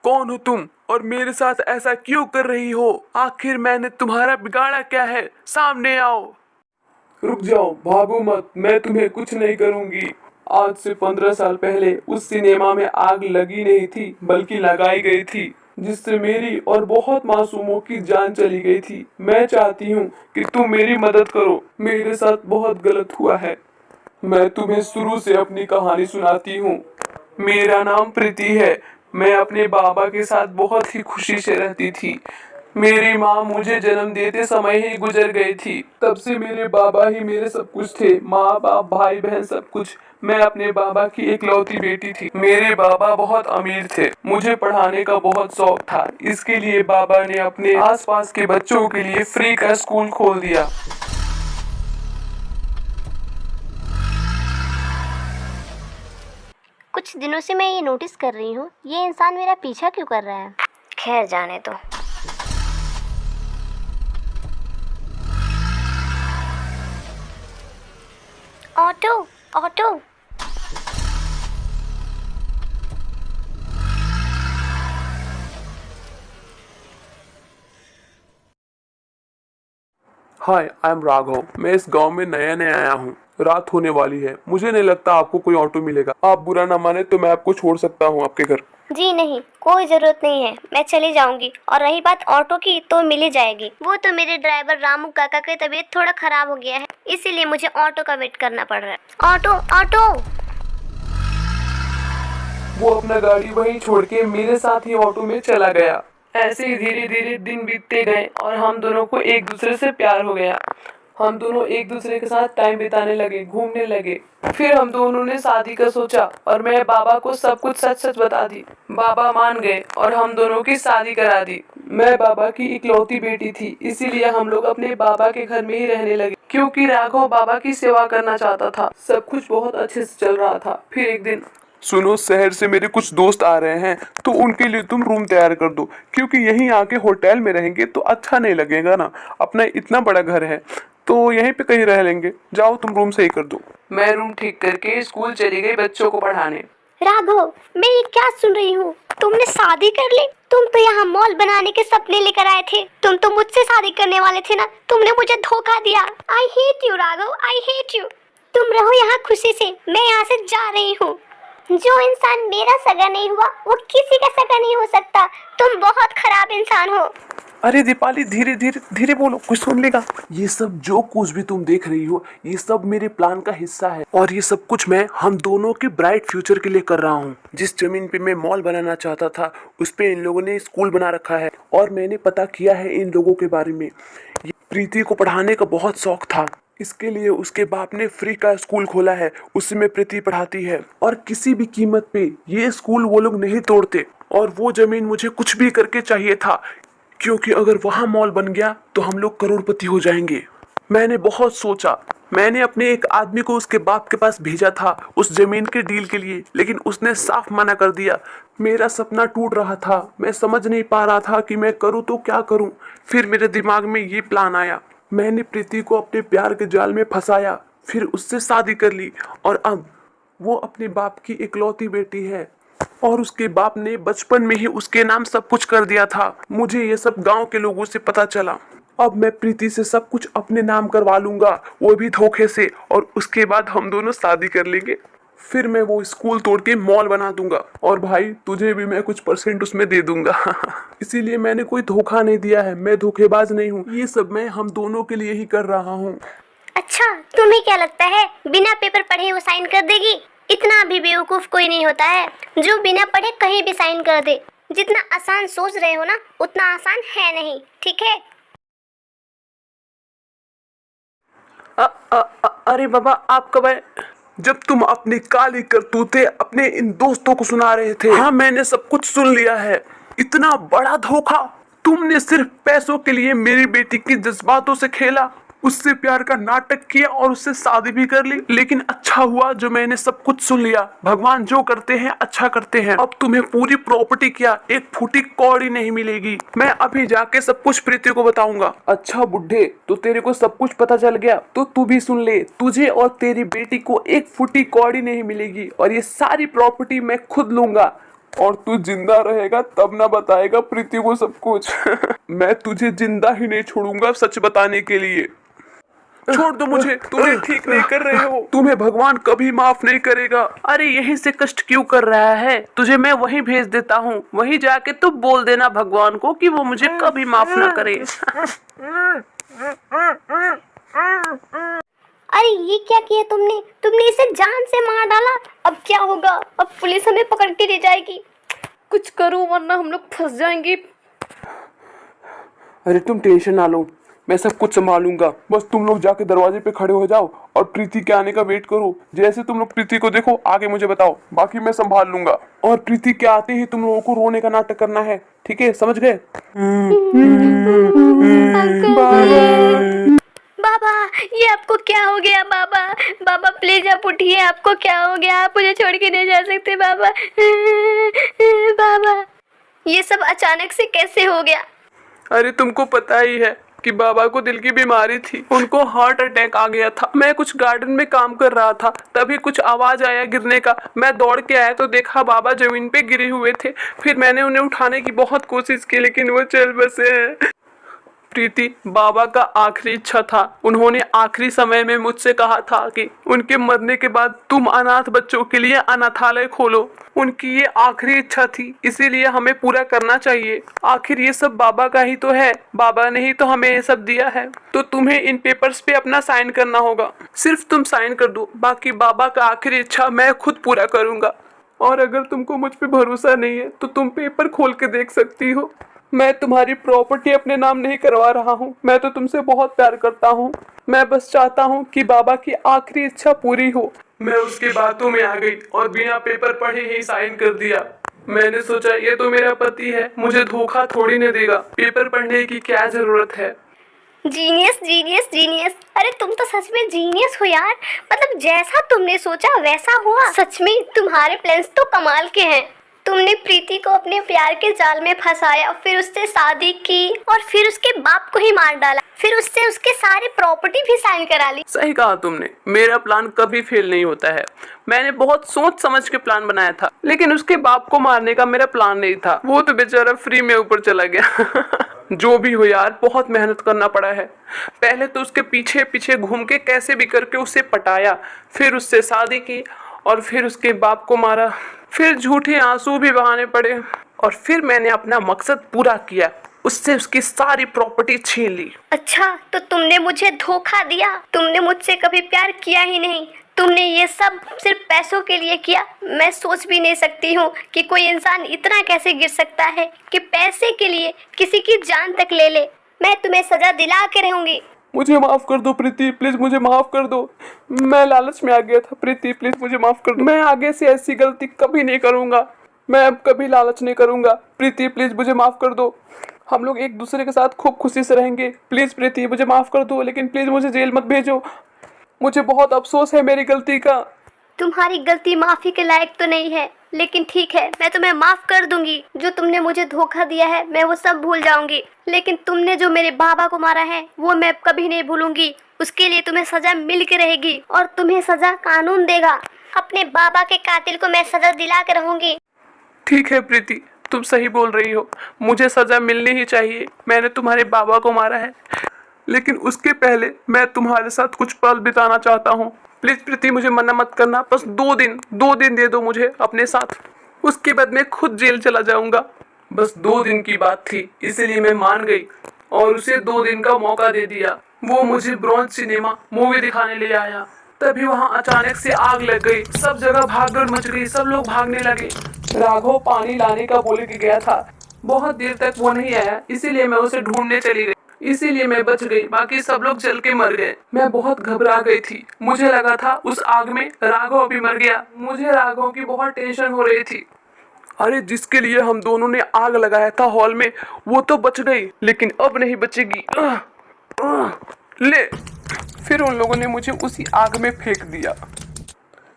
कौन हो तुम और मेरे साथ ऐसा क्यों कर रही हो? आखिर मैंने तुम्हारा बिगाड़ा क्या है? सामने आओ। रुक जाओ, भागो मत, मैं तुम्हें कुछ नहीं करूंगी। आज से 15 साल पहले उस सिनेमा में आग लगी नहीं थी बल्कि लगाई गई थी, जिससे मेरी और बहुत मासूमों की जान चली गई थी। मैं चाहती हूँ कि तुम मेरी मदद करो। मेरे साथ बहुत गलत हुआ है। मैं तुम्हें शुरू से अपनी कहानी सुनाती हूँ। मेरा नाम प्रीति है। मैं अपने बाबा के साथ बहुत ही खुशी से रहती थी। मेरी माँ मुझे जन्म देते समय ही गुजर गई थी। तब से मेरे बाबा ही मेरे सब कुछ थे। माँ बाप भाई बहन सब कुछ। मैं अपने बाबा की इकलौती बेटी थी। मेरे बाबा बहुत अमीर थे। मुझे पढ़ाने का बहुत शौक था। इसके लिए बाबा ने अपने आसपास के बच्चों के लिए फ्री का स्कूल खोल दिया। कुछ दिनों से मैं ये नोटिस कर रही हूँ, ये इंसान मेरा पीछा क्यों कर रहा है। खैर जाने दो। Auto, auto. Hi, I am Raghav. मैं इस गांव में नया नया आया हूँ। रात होने वाली है। मुझे नहीं लगता आपको कोई ऑटो मिलेगा। आप बुरा ना माने तो मैं आपको छोड़ सकता हूँ आपके घर। जी नहीं, कोई ज़रूरत नहीं है, मैं चली जाऊंगी। और रही बात ऑटो की, तो मिल ही जाएगी। वो तो मेरे ड्राइवर रामू काका की तबीयत थोड़ा खराब हो गया है, इसीलिए मुझे ऑटो का वेट करना पड़ रहा है। Auto, auto. वो अपना गाड़ी वहीं छोड़ के मेरे साथ ही ऑटो में चला गया। ऐसे ही धीरे धीरे दिन बीतते गए और हम दोनों को एक दूसरे से प्यार हो गया। हम दोनों एक दूसरे के साथ टाइम बिताने लगे, घूमने लगे। फिर हम दोनों ने शादी का सोचा और मैं बाबा को सब कुछ सच सच बता दी। बाबा मान गए और हम दोनों की शादी करा दी। मैं बाबा की इकलौती बेटी थी, इसीलिए हम लोग अपने बाबा के घर में ही रहने लगे, क्योंकि राघव बाबा की सेवा करना चाहता था। सब कुछ बहुत अच्छे से चल रहा था। फिर एक दिन, सुनो, शहर से मेरे कुछ दोस्त आ रहे हैं, तो उनके लिए तुम रूम तैयार कर दो, क्योंकि यहीं आके होटल में रहेंगे तो अच्छा नहीं लगेगा ना। अपना इतना बड़ा घर है तो यहीं पे कहीं रह लेंगे। जाओ, तुम रूम सही कर दो। मैं रूम ठीक करके स्कूल चली गई बच्चों को पढ़ाने। राघव, मैं ये क्या सुन रही हूँ? तुमने शादी कर ली? तुम तो यहाँ मॉल बनाने के सपने लेकर आए थे। तुम तो मुझसे शादी करने वाले थे ना। तुमने मुझे धोखा दिया। I hate you Raghav, I hate you. तुम रहो यहाँ खुशी से, मैं यहाँ से जा रही हूँ। जो इंसान मेरा सगा नहीं हुआ, वो किसी का सगा नहीं हो सकता। तुम बहुत खराब इंसान हो। अरे दीपाली, धीरे धीरे धीरे बोलो, कुछ सुन लेगा। ये सब जो कुछ भी तुम देख रही हो, ये सब मेरे प्लान का हिस्सा है। और ये सब कुछ मैं हम दोनों के ब्राइट फ्यूचर के लिए कर रहा हूँ। जिस जमीन पे मैं मॉल बनाना चाहता था, उस पे इन लोगों ने स्कूल बना रखा है। और मैंने पता किया है इन लोगों के बारे में। ये प्रीति को पढ़ाने का बहुत शौक था, इसके लिए उसके बाप ने फ्री का स्कूल खोला है। उसमें प्रीति पढ़ाती है और किसी भी कीमत पे ये स्कूल वो लोग नहीं तोड़ते। और वो जमीन मुझे कुछ भी करके चाहिए था, क्योंकि अगर वहां मॉल बन गया तो हम लोग करोड़पति हो जाएंगे। मैंने बहुत सोचा। मैंने अपने एक आदमी को उसके बाप के पास भेजा था उस जमीन के डील के लिए, लेकिन उसने साफ मना कर दिया। मेरा सपना टूट रहा था। मैं समझ नहीं पा रहा था कि मैं करूँ तो क्या करूँ। फिर मेरे दिमाग में ये प्लान आया। मैंने प्रीति को अपने प्यार के जाल में फंसाया, फिर उससे शादी कर ली। और अब वो अपने बाप की इकलौती बेटी है और उसके बाप ने बचपन में ही उसके नाम सब कुछ कर दिया था। मुझे ये सब गांव के लोगों से पता चला। अब मैं प्रीति से सब कुछ अपने नाम करवा लूंगा, वो भी धोखे से। और उसके बाद हम दोनों शादी कर लेंगे। फिर मैं वो स्कूल तोड़ के मॉल बना दूंगा। और भाई, तुझे भी मैं कुछ परसेंट उसमें दे दूंगा। इसीलिए मैंने कोई धोखा नहीं दिया है। मैं धोखेबाज नहीं हूँ। ये सब मैं हम दोनों के लिए ही कर रहा हूँ। अच्छा, तुम्हें क्या लगता है बिना पेपर पढ़े वो साइन कर देगी? इतना भी बेवकूफ कोई नहीं होता है जो बिना पढ़े कहीं भी साइन कर दे। जितना आसान सोच रहे हो ना, उतना आसान है नहीं, ठीक है? अरे बाबा, आप कब आए? जब तुम अपनी काली करतूतें अपने इन दोस्तों को सुना रहे थे। हाँ, मैंने सब कुछ सुन लिया है। इतना बड़ा धोखा! तुमने सिर्फ पैसों के लिए मेरी बेटी की जज्बातों से खेला, उससे प्यार का नाटक किया और उससे शादी भी कर ली। लेकिन अच्छा हुआ जो मैंने सब कुछ सुन लिया। भगवान जो करते हैं अच्छा करते हैं। अब तुम्हें पूरी प्रॉपर्टी क्या, एक फूटी कौड़ी नहीं मिलेगी। मैं अभी जाके सब कुछ प्रीति को बताऊंगा। अच्छा बुढ़े, तो तेरे को सब कुछ पता चल गया तो तू भी सुन ले। तुझे और तेरी बेटी को एक फूटी कौड़ी नहीं मिलेगी और ये सारी प्रॉपर्टी मैं खुद लूंगा। और तू जिंदा रहेगा तब ना बताएगा प्रीति को सब कुछ। मैं तुझे जिंदा ही नहीं छोड़ूंगा सच बताने के लिए। छोड़ दो मुझे, तुम्हें ठीक नहीं कर रहे हो, तुम्हें भगवान कभी माफ नहीं करेगा। अरे यहीं से कष्ट क्यों कर रहा है, तुझे मैं वहीं भेज देता हूँ, वहीं जाके तू बोल देना भगवान को कि वो मुझे कभी माफ ना करे। अरे ये क्या किया तुमने? तुमने इसे जान से मार डाला। अब क्या होगा? अब पुलिस हमें पकड़ के ले जाएगी। कुछ करो वरना हम लोग फंस जाएंगे। अरे तुम टेंशन ना लो, मैं सब कुछ संभालूंगा। बस तुम लोग जाके दरवाजे पे खड़े हो जाओ और प्रीति के आने का वेट करो। जैसे तुम लोग प्रीति को देखो आगे मुझे बताओ, बाकी मैं संभाल लूंगा। और प्रीति के आते ही तुम लोगों को रोने का नाटक करना है, ठीक है? समझ गए? बाबा, ये आपको क्या हो गया? बाबा बाबा प्लीज आप उठिए, आपको क्या हो गया? आप मुझे छोड़ के नहीं जा सकते बाबा। बाबा ये सब अचानक से कैसे हो गया? अरे तुमको पता ही है कि बाबा को दिल की बीमारी थी, उनको हार्ट अटैक आ गया था। मैं कुछ गार्डन में काम कर रहा था, तभी कुछ आवाज आया गिरने का। मैं दौड़ के आया तो देखा बाबा जमीन पे गिरे हुए थे। फिर मैंने उन्हें उठाने की बहुत कोशिश की लेकिन वो चल बसे हैं। प्रीति बाबा का आखिरी इच्छा था। उन्होंने आखिरी समय में मुझसे कहा था कि उनके मरने के बाद तुम अनाथ बच्चों के लिए अनाथालय खोलो। उनकी ये आखिरी इच्छा थी, इसीलिए हमें पूरा करना चाहिए। आखिर ये सब बाबा का ही तो है, बाबा ने ही तो हमें ये सब दिया है। तो तुम्हें इन पेपर्स पे अपना साइन करना होगा। सिर्फ तुम साइन कर दो, बाकी बाबा का आखिरी इच्छा मैं खुद पूरा करूंगा। और अगर तुमको मुझ पे भरोसा नहीं है तो तुम पेपर खोल के देख सकती हो। मैं तुम्हारी प्रॉपर्टी अपने नाम नहीं करवा रहा हूँ, मैं तो तुमसे बहुत प्यार करता हूँ। मैं बस चाहता हूँ कि बाबा की आखिरी इच्छा पूरी हो। मैं उसकी बातों में आ गई और बिना पेपर पढ़े ही साइन कर दिया। मैंने सोचा ये तो मेरा पति है, मुझे धोखा थोड़ी न देगा। पेपर पढ़ने की क्या जरूरत है। Genius genius genius. अरे तुम तो सच में जीनियस हो यार। मतलब जैसा तुमने सोचा वैसा हुआ। सच में तुम्हारे प्लान्स तो कमाल के हैं। तुमने प्रीति को अपने प्यार के जाल में फंसाया, फिर उससे शादी की और फिर उसके बाप को ही मार डाला, फिर उससे उसके सारे प्रॉपर्टी भी साइन करा ली। सही कहा तुमने, मेरा प्लान कभी फेल नहीं होता है। मैंने बहुत सोच समझ के प्लान बनाया था, लेकिन उसके बाप को मारने का मेरा प्लान नहीं था। वो तो बेचारा फ्री में ऊपर चला गया। जो भी हो यार, बहुत मेहनत करना पड़ा है। पहले तो उसके पीछे पीछे घूम के कैसे भी करके उसे पटाया, फिर उससे शादी की और फिर उसके बाप को मारा, फिर झूठे आंसू भी बहाने पड़े और फिर मैंने अपना मकसद पूरा किया, उससे उसकी सारी प्रॉपर्टी छीन ली। अच्छा, तो तुमने मुझे धोखा दिया। तुमने मुझसे कभी प्यार किया ही नहीं। तुमने ये सब सिर्फ पैसों के लिए किया। मैं सोच भी नहीं सकती हूँ कि कोई इंसान इतना कैसे गिर सकता है कि पैसे के लिए किसी की जान तक ले ले। मैं तुम्हें सजा दिला के रहूंगी। मुझे माफ कर दो प्रीति, प्लीज मुझे माफ कर दो। मैं लालच में आ गया था प्रीति, प्लीज मुझे माफ कर दो। मैं आगे से ऐसी गलती कभी नहीं करूंगा। मैं अब कभी लालच नहीं करूंगा। प्रीति प्लीज मुझे माफ कर दो। हम लोग एक दूसरे के साथ खूब खुशी से रहेंगे। प्लीज प्रीति मुझे माफ कर दो, लेकिन प्लीज मुझे जेल मत भेजो। मुझे बहुत अफसोस है मेरी गलती का। तुम्हारी गलती माफी के लायक तो नहीं है, लेकिन ठीक है, मैं तुम्हें माफ कर दूंगी। जो तुमने मुझे धोखा दिया है मैं वो सब भूल जाऊंगी, लेकिन तुमने जो मेरे बाबा को मारा है वो मैं कभी नहीं भूलूंगी। उसके लिए तुम्हें सजा मिल के रहेगी और तुम्हें सजा कानून देगा। अपने बाबा के कातिल को मैं सजा दिला के रहूंगी। ठीक है प्रीति, तुम सही बोल रही हो, मुझे सजा मिलनी ही चाहिए। मैंने तुम्हारे बाबा को मारा है, लेकिन उसके पहले मैं तुम्हारे साथ कुछ पल बिताना चाहता हूँ। प्लीज प्रीति मुझे मना मत करना। बस 2 दिन दे दो मुझे अपने साथ, उसके बाद मैं खुद जेल चला जाऊंगा। बस 2 दिन की बात थी, इसलिए मैं मान गई और उसे 2 दिन का मौका दे दिया। वो मुझे ब्रॉन्ज सिनेमा मूवी दिखाने ले आया। तभी वहाँ अचानक से आग लग गई, सब जगह भागदौड़ मच गई, सब लोग भागने लगे। राघव पानी लाने का बोल के गया था, बहुत देर तक वो नहीं आया, इसीलिए मैं उसे ढूंढने चली गई। इसीलिए मैं बच गई, बाकी सब लोग जल के मर गए। मैं बहुत घबरा गई थी, मुझे लगा था उस आग में राघव भी मर गया। मुझे राघव की बहुत टेंशन हो रही थी। अरे जिसके लिए हम दोनों ने आग लगाया था हॉल में, वो तो बच गई, लेकिन अब नहीं बचेगी। ले, फिर उन लोगों ने मुझे उसी आग में फेंक दिया।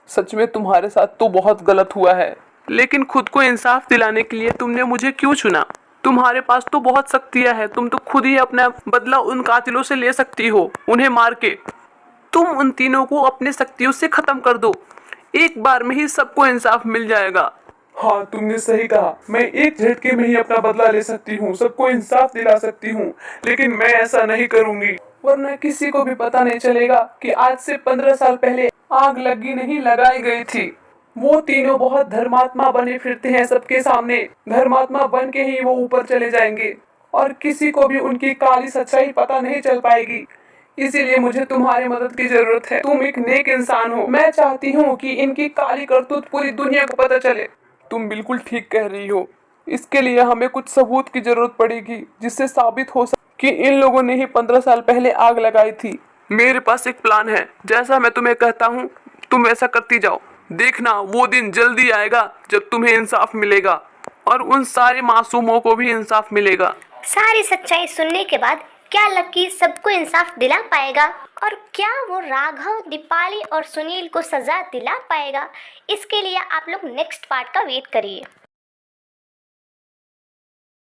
सच में तुम्हारे साथ तो बहुत गलत हुआ है, लेकिन खुद को इंसाफ दिलाने के लिए तुमने मुझे क्यों चुना? तुम्हारे पास तो बहुत शक्तियां हैं, तुम तो खुद ही अपना बदला उन कातिलों से ले सकती हो, उन्हें मार के। तुम उन तीनों को अपने शक्तियों से खत्म कर दो, एक बार में ही सबको इंसाफ मिल जाएगा। हाँ, तुमने सही कहा। मैं एक झटके में ही अपना बदला ले सकती हूँ, सबको इंसाफ दिला सकती हूँ, लेकिन मैं ऐसा नहीं करूँगी, वरना किसी को भी पता नहीं चलेगा कि आज से 15 साल पहले आग लगी नहीं लगाई गई थी। वो तीनों बहुत धर्मात्मा बने फिरते हैं सबके सामने, धर्मात्मा बन के ही वो ऊपर चले जाएंगे और किसी को भी उनकी काली सच्चाई पता नहीं चल पाएगी। इसीलिए मुझे तुम्हारी मदद की जरूरत है। तुम एक नेक इंसान हो, मैं चाहती हूँ कि इनकी काली करतूत पूरी दुनिया को पता चले। तुम बिल्कुल ठीक कह रही हो। इसके लिए हमें कुछ सबूत की जरूरत पड़ेगी जिससे साबित हो सके कि इन लोगों ने ही 15 साल पहले आग लगाई थी। मेरे पास एक प्लान है, जैसा मैं तुम्हें कहता हूँ तुम ऐसा करती जाओ। देखना वो दिन जल्दी आएगा जब तुम्हें इंसाफ मिलेगा और उन सारे मासूमों को भी इंसाफ मिलेगा। सारी सच्चाई सुनने के बाद क्या लक्की सबको इंसाफ दिला पाएगा और क्या वो राघव, दीपाली और सुनील को सजा दिला पाएगा? इसके लिए आप लोग नेक्स्ट पार्ट का वेट करिए।